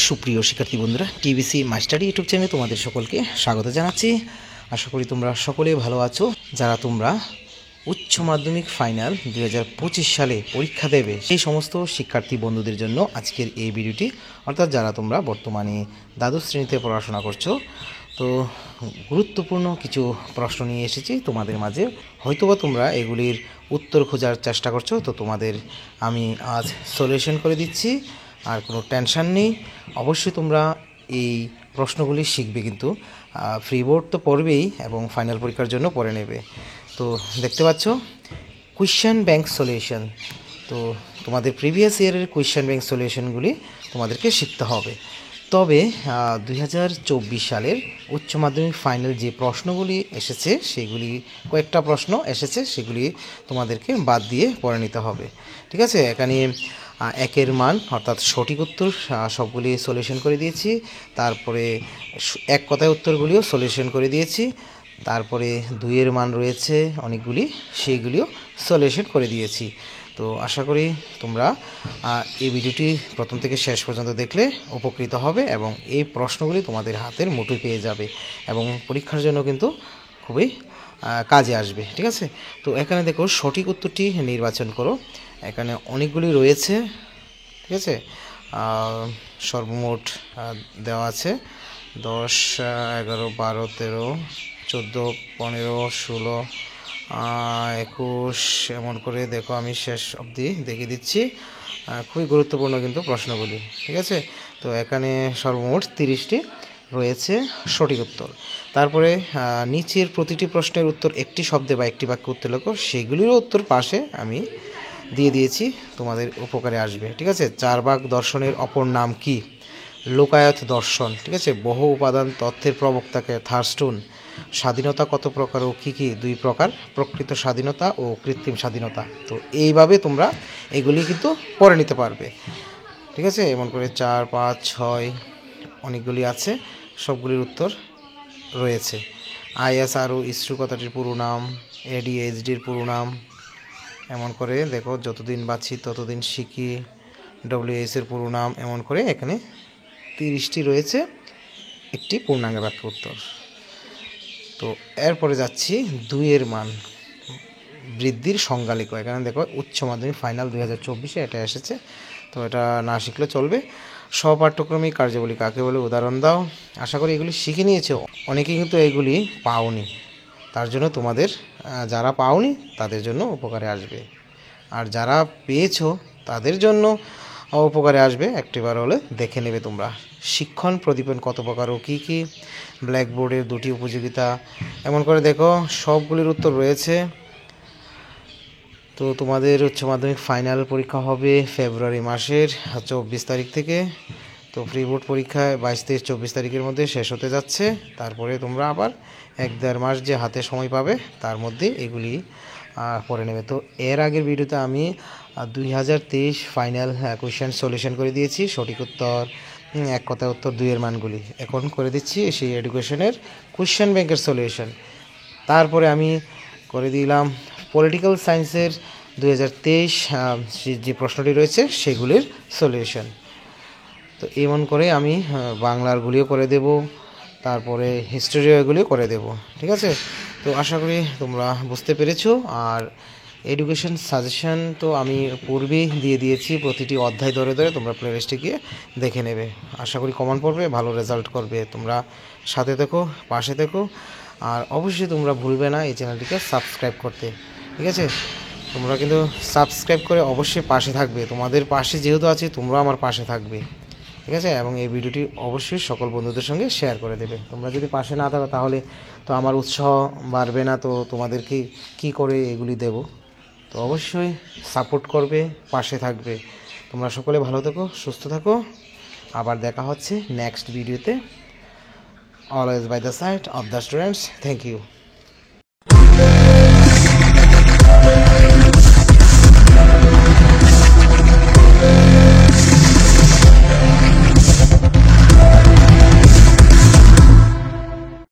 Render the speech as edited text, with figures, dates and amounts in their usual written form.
সুপ্রিয় শিক্ষার্থী বন্ধুরা, টিবিসি মাস্টারি ইউটিউব চ্যানেলে তোমাদের সকলকে স্বাগত জানাচ্ছি। আশা করি তোমরা সকলেই ভালো আছো। যারা তোমরা উচ্চ মাধ্যমিক ফাইনাল 2025 সালে পরীক্ষা দেবে সেই সমস্ত শিক্ষার্থী বন্ধুদের জন্য আজকের এই ভিডিওটি, অর্থাৎ যারা তোমরা বর্তমানে দ্বাদশ শ্রেণীতে পড়াশোনা করছো, তো গুরুত্বপূর্ণ কিছু প্রশ্ন নিয়ে এসেছি তোমাদের মাঝে। হয়তোবা তোমরা এগুলির উত্তর খোঁজার চেষ্টা করছো, তো তোমাদের আমি আজ সলিউশন করে দিচ্ছি। আর কোনো টেনশান নেই, অবশ্যই তোমরা এই প্রশ্নগুলি শিখবে, কিন্তু ফ্রি বোর্ড তো পড়বেই এবং ফাইনাল পরীক্ষার জন্য পড়ে নেবে। তো দেখতে পাচ্ছ কোয়েশ্চেন ব্যাংক সলিউশন। তো তোমাদের প্রিভিয়াস ইয়ারের কোয়েশ্চেন ব্যাংক সলিউশনগুলি তোমাদেরকে শিখতে হবে। তবে 2024 সালের উচ্চ মাধ্যমিক ফাইনাল যে প্রশ্নগুলি এসেছে, সেগুলি কয়েকটা প্রশ্ন এসেছে, সেগুলি তোমাদেরকে বাদ দিয়ে পড়ে নিতে হবে। ঠিক আছে, এখানে একের মান অর্থাৎ সঠিক উত্তর সবগুলি সলিউশন করে দিয়েছি। তারপরে এক কথায় উত্তরগুলিও সলিউশন করে দিয়েছি। তারপরে দুইয়ের মান রয়েছে অনেকগুলি, সেইগুলিও সলিউশন করে দিয়েছি। তো আশা করি তোমরা এই ভিডিওটি প্রথম থেকে শেষ পর্যন্ত দেখলে উপকৃত হবে এবং এই প্রশ্নগুলি তোমাদের হাতের মুঠোয় পেয়ে যাবে এবং পরীক্ষার জন্য কিন্তু খুবই কাজে আসবে। ঠিক আছে, তো এখানে দেখো সঠিক উত্তরটি নির্বাচন করো। এখানে অনেকগুলি রয়েছে। ঠিক আছে, সর্বমোট দেওয়া আছে 10, 11, 12, 13, 14, 15, 16, 21 এমন করে দেখো, আমি শেষ অবধি দেখিয়ে দিচ্ছি। খুবই গুরুত্বপূর্ণ কিন্তু প্রশ্নগুলি। ঠিক আছে, তো এখানে সর্বমোট 30টি রয়েছে সঠিক উত্তর। তারপরে নিচের প্রতিটি প্রশ্নের উত্তর একটি শব্দে বা একটি বাক্যে উত্তর লেখো, সেগুলিরও উত্তর পাশে আমি দিয়ে দিয়েছি, তোমাদের উপকারে আসবে। ঠিক আছে, চারবাক দর্শনের অপর নাম কি? লোকায়ত দর্শন। ঠিক আছে, বহু উপাদান তথ্যের প্রবক্তাকে থার্স্টুন। স্বাধীনতা কত প্রকার ও কী কী? 2 প্রকার, প্রকৃত স্বাধীনতা ও কৃত্রিম স্বাধীনতা। তো এইভাবে তোমরা এগুলি কিন্তু পড়ে নিতে পারবে। ঠিক আছে, এমন করে 4, 5, 6 অনেকগুলি আছে, সবগুলির উত্তর রয়েছে। ISRO ইসরো কথাটির পুরো নাম, ADHDর পুরো নাম, এমন করে দেখো যতদিন বাঁচি ততদিন শিখি, WS এর পুরো নাম, এমন করে এখানে 30টি রয়েছে একটি পূর্ণাঙ্গ বাক্য উত্তর। তো এরপরে যাচ্ছি 2-এর মান বৃদ্ধির সংজ্ঞা লিখো। এখানে দেখো উচ্চ মাধ্যমিক ফাইনাল 2024-এ এটা এসেছে, তো এটা না শিখলে চলবে। স্বপাঠ্যক্রমিক কার্যাবলী কাকে বলে? উদাহরণ দাও। আশা করি এগুলি শিখে নিয়েছো, অনেকেই কিন্তু এগুলি পাওনি, তার জন্য তোমাদের যারা পাওনি তাদের জন্য উপকারে আসবে, আর যারা পেয়েছো তাদের জন্য উপকারে আসবে। একটিবার হলে দেখে নেবে তোমরা। শিক্ষণ প্রদীপন কত প্রকার ও কী কী? ব্ল্যাকবোর্ডের 2টি উপযোগিতা, এমন করে দেখো সবগুলির উত্তর রয়েছে। তো তোমাদের উচ্চ মাধ্যমিক ফাইনাল পরীক্ষা হবে ফেব্রুয়ারি মাসের 24 তারিখ থেকে। তো প্রি বোর্ড পরীক্ষায় 22, 23, 24 তারিখের মধ্যে শেষ হতে যাচ্ছে। তারপরে তোমরা আবার 1-1.5 মাস যে হাতে সময় পাবে, তার মধ্যে এগুলি পড়ে নেবে। তো এর আগের ভিডিওতে আমি 2023 ফাইনাল কোয়েশ্চেন সলিউশন করে দিয়েছি, সঠিক উত্তর, এক কথায় উত্তর, 2-এর মানগুলি। এখন করে দিচ্ছি সেই এডুকেশনের কোয়েশ্চেন ব্যাংকের সলিউশন। তারপরে আমি করে দিলাম পলিটিক্যাল সায়েন্সের 2023 যে প্রশ্নটি রয়েছে সেগুলির সলিউশন। তো এমন করে আমি বাংলারগুলিও করে দেব, তারপরে হিস্টোরিও এগুলিও করে দেব। ঠিক আছে, তো আশা করি তোমরা বুঝতে পেরেছো। আর এডুকেশন সাজেশন তো আমি পূর্বেই দিয়ে দিয়েছি, প্রতিটি অধ্যায় ধরে ধরে তোমরা প্লেলিস্টে গিয়ে দেখে নেবে। আশা করি কমন পড়বে, ভালো রেজাল্ট করবে। তোমরা সাথে থেকো, পাশে থেকো, আর অবশ্যই তোমরা ভুলবে না এই চ্যানেলটিকে সাবস্ক্রাইব করতে। ঠিক আছে, তোমরা কিন্তু সাবস্ক্রাইব করে অবশ্যই পাশে থাকবে। তোমাদের পাশে যেহেতু আছি, তোমরা আমার পাশে থাকবে। ঠিক আছে, এবং এই ভিডিওটি অবশ্যই সকল বন্ধুদের সঙ্গে শেয়ার করে দেবে। তোমরা যদি পাশে না থাকো তাহলে তো আমার উৎসাহ বাড়বে না, তো তোমাদেরকে কি করে এগুলি দেব। তো অবশ্যই সাপোর্ট করবে, পাশে থাকবে। তোমরা সকলে ভালো থেকো, সুস্থ থাকো। আবার দেখা হচ্ছে নেক্সট ভিডিওতে। Always by the side of the students. Thank you.